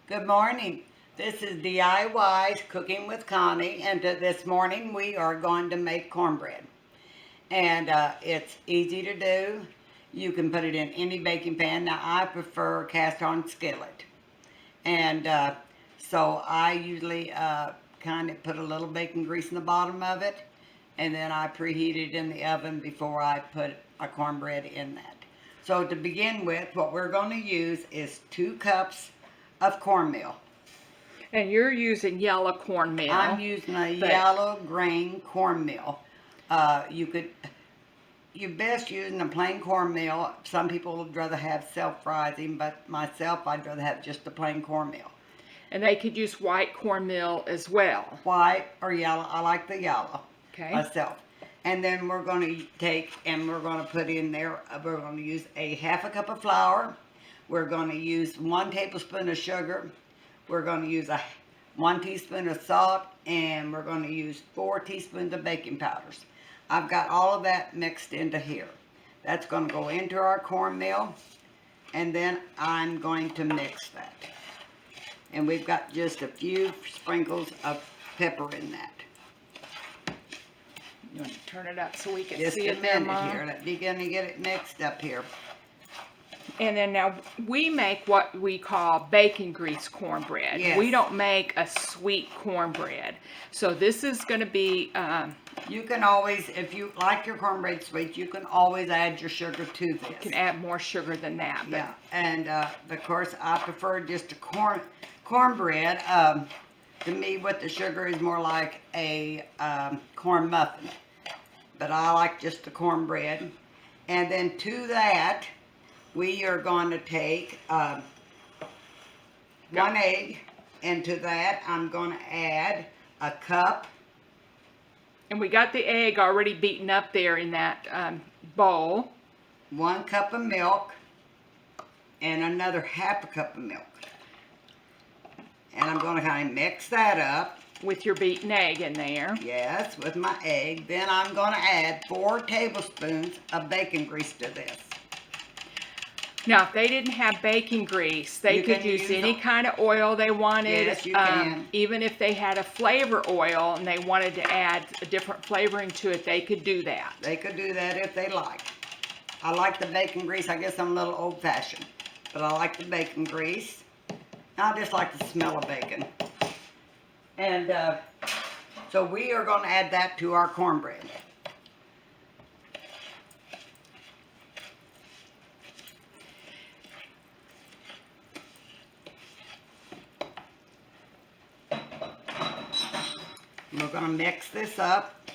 Good morning. This is DIY Cooking with Connie, and this morning we are going to make cornbread. And it's easy to do. You can put it in any baking pan. Now I prefer cast iron skillet, and so I usually kind of put a little bacon grease in the bottom of it, and then I preheat it in the oven before I put a cornbread in that. So to begin with, what we're going to use is 2 cups of cornmeal. And you're using yellow cornmeal. I'm using a yellow grain cornmeal. You're best using a plain cornmeal. Some people would rather have self-rising, but myself, I'd rather have just the plain cornmeal. And they could use white cornmeal as well. White or yellow. I like the yellow myself. And then we're going to take and we're going to put in there, we're going to use a half a cup of flour. We're going to use 1 tablespoon of sugar. We're going to use 1 teaspoon of salt, and we're going to use 4 teaspoons of baking powders. I've got all of that mixed into here. That's going to go into our cornmeal, and then I'm going to mix that. And we've got just a few sprinkles of pepper in that. You want to turn it up so we can just see it a there, minute Mom? here. Let me begin to get it mixed up here. And then now we make what we call bacon grease cornbread. Yes. We don't make a sweet cornbread. So this is going to be... you can always, if you like your cornbread sweet, you can always add your sugar to this. You can add more sugar than that. Yeah, and of course I prefer just a cornbread. To me, with the sugar is more like a corn muffin. But I like just the cornbread. And then to that, we are going to take 1 egg, and to that I'm going to add a cup. And we got the egg already beaten up there in that bowl. 1 cup of milk, and another half a cup of milk. And I'm going to kind of mix that up. With your beaten egg in there. Yes, with my egg. Then I'm going to add 4 tablespoons of bacon grease to this. Now, if they didn't have bacon grease, they could use any kind of oil they wanted. Yes, you can. Even if they had a flavor oil and they wanted to add a different flavoring to it, they could do that. They could do that if they like. I like the bacon grease. I guess I'm a little old-fashioned, but I like the bacon grease. I just like the smell of bacon. And so we are going to add that to our cornbread. We're going to mix this up.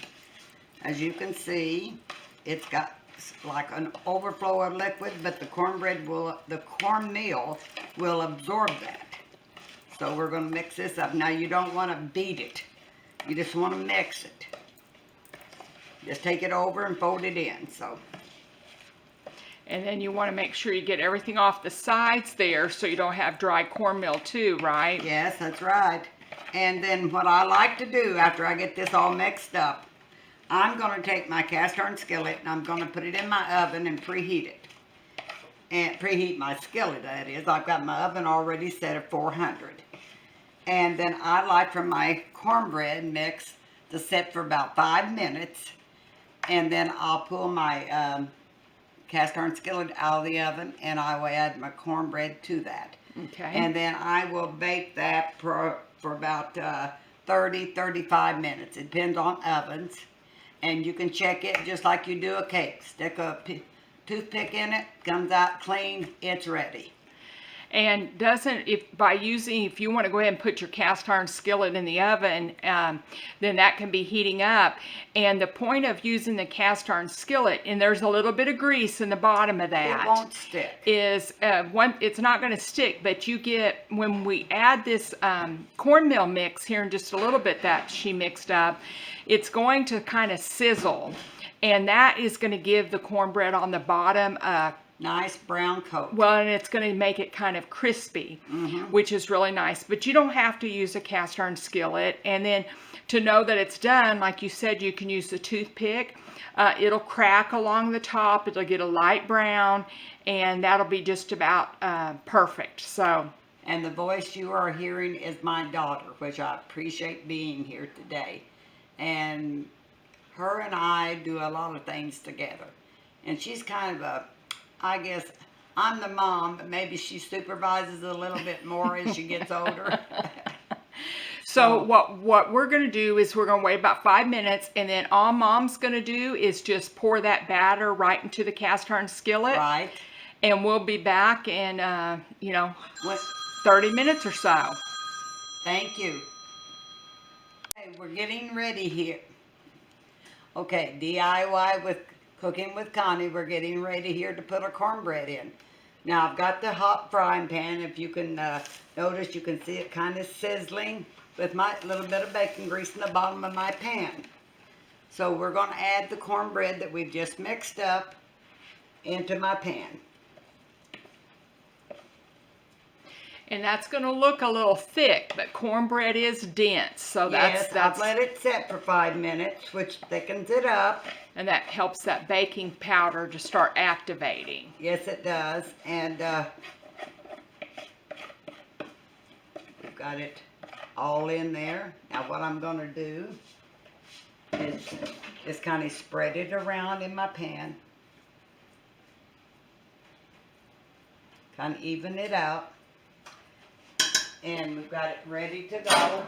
As you can see, it's got like an overflow of liquid, but the cornmeal will absorb that. So we're going to mix this up. Now you don't want to beat it. You just want to mix it. Just take it over and fold it in. And then you want to make sure you get everything off the sides there so you don't have dry cornmeal too, right? Yes, that's right. And then what I like to do after I get this all mixed up, I'm going to take my cast iron skillet and I'm going to put it in my oven and preheat it. And preheat my skillet, that is. I've got my oven already set at 400. And then I like for my cornbread mix to set for about 5 minutes. And then I'll pull my cast iron skillet out of the oven and I will add my cornbread to that. Okay. And then I will bake that for about 30-35 minutes. It depends on ovens. And you can check it just like you do a cake. Stick a toothpick in it, comes out clean, it's ready. And if you want to go ahead and put your cast iron skillet in the oven, then that can be heating up. And the point of using the cast iron skillet, and there's a little bit of grease in the bottom of that. It won't stick. It's not going to stick, but when we add this cornmeal mix here in just a little bit that she mixed up, it's going to kind of sizzle. And that is going to give the cornbread on the bottom a nice brown coat. Well, and it's going to make it kind of crispy, which is really nice. But you don't have to use a cast iron skillet. And then to know that it's done, like you said, you can use the toothpick. It'll crack along the top. It'll get a light brown, and that'll be just about perfect. So And the voice you are hearing is my daughter, which I appreciate being here today. And her and I do a lot of things together. And she's kind of I guess, I'm the mom, but maybe she supervises a little bit more as she gets older. So what we're going to do is we're going to wait about 5 minutes, and then all Mom's going to do is just pour that batter right into the cast iron skillet. Right. And we'll be back in, What? 30 minutes or so. Thank you. Okay, we're getting ready here. Okay, DIY with Cooking with Connie. We're getting ready here to put our cornbread in. Now I've got the hot frying pan. If you can notice, you can see it kind of sizzling with my little bit of bacon grease in the bottom of my pan. So we're going to add the cornbread that we've just mixed up into my pan. And that's going to look a little thick, but cornbread is dense, so Yes, that's I've let it set for 5 minutes, which thickens it up. and that helps that baking powder to start activating. Yes, it does. And we've got it all in there. Now what I'm going to do is just kind of spread it around in my pan. Kind of even it out. And we've got it ready to go.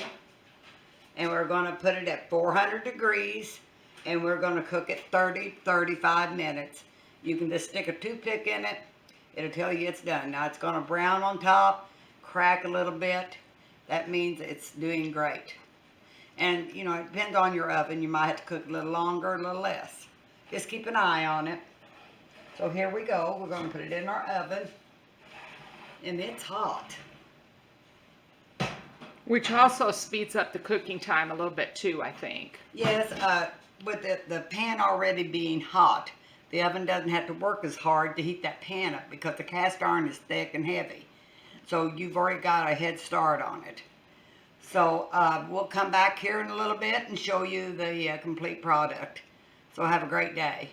And we're going to put it at 400 degrees. And we're going to cook it 30-35 minutes. You can just stick a toothpick in it. It'll tell you it's done. Now it's going to brown on top, crack a little bit. That means it's doing great. And, you know, it depends on your oven. You might have to cook a little longer, a little less. Just keep an eye on it. So here we go. We're going to put it in our oven. And it's hot. Which also speeds up the cooking time a little bit too, I think. Yes, with the pan already being hot, the oven doesn't have to work as hard to heat that pan up because the cast iron is thick and heavy. So you've already got a head start on it. So we'll come back here in a little bit and show you the complete product. So have a great day.